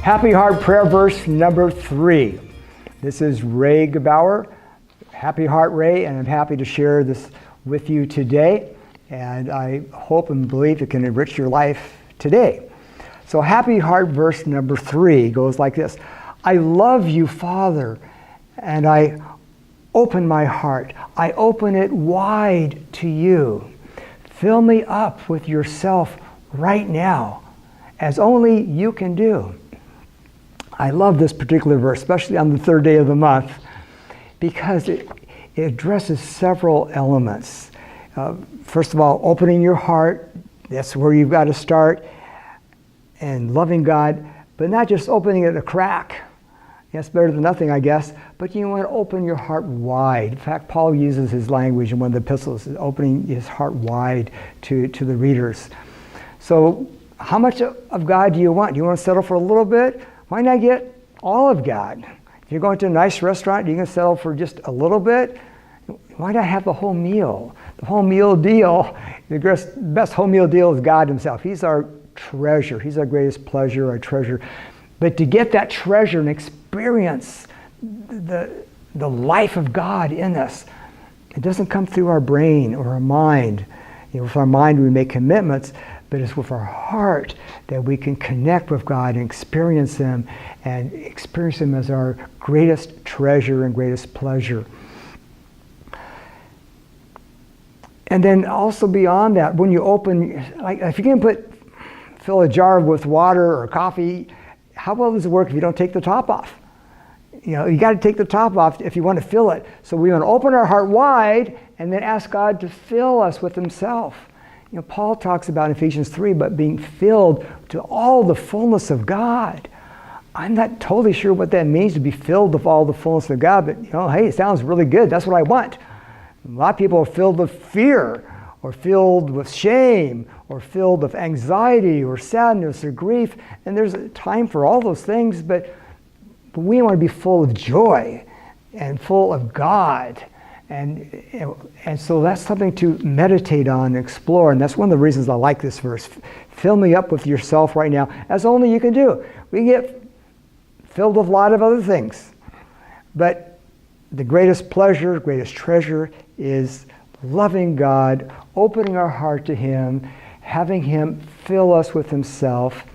Happy Heart Prayer verse number 3. This is Ray Gebauer, Happy Heart Ray, and I'm happy to share this with you today. And I hope and believe it can enrich your life today. So Happy Heart verse number 3 goes like this. I love you, Father, and I open my heart. I open it wide to you. Fill me up with yourself right now, as only you can do. I love this particular verse, especially on the third day of the month, because it addresses several elements. First of all, opening your heart, that's where you've got to start, and loving God, but not just opening it a crack. That's better than nothing, I guess, but you want to open your heart wide. In fact, Paul uses his language in one of the epistles, opening his heart wide to the readers. So how much of God do you want? Do you want to settle for a little bit? Why not get all of God? If you're going to a nice restaurant, you're going to settle for just a little bit. Why not have the whole meal? The whole meal deal, the best whole meal deal is God himself. He's our treasure. He's our greatest pleasure, our treasure. But to get that treasure and experience the life of God in us, it doesn't come through our brain or our mind. With our mind we make commitments, but it's with our heart that we can connect with God and experience Him as our greatest treasure and greatest pleasure. And then also beyond that, when you open, like if you can fill a jar with water or coffee, how well does it work if you don't take the top off? You got to take the top off if you want to fill it. So we want to open our heart wide and then ask God to fill us with Himself. Paul talks about in Ephesians 3 about being filled to all the fullness of God. I'm not totally sure what that means to be filled with all the fullness of God, but hey, it sounds really good. That's what I want. A lot of people are filled with fear, or filled with shame, or filled with anxiety, or sadness, or grief. And there's a time for all those things, but we want to be full of joy and full of God. And so that's something to meditate on and explore. And that's one of the reasons I like this verse. Fill me up with yourself right now, as only you can do. We can get filled with a lot of other things. But the greatest pleasure, greatest treasure is loving God, opening our heart to Him, having Him fill us with Himself.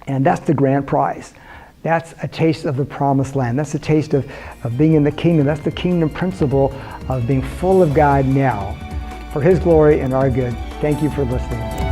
And that's the grand prize. That's a taste of the promised land. That's a taste of being in the kingdom. That's the kingdom principle of being full of God now for His glory and our good. Thank you for listening.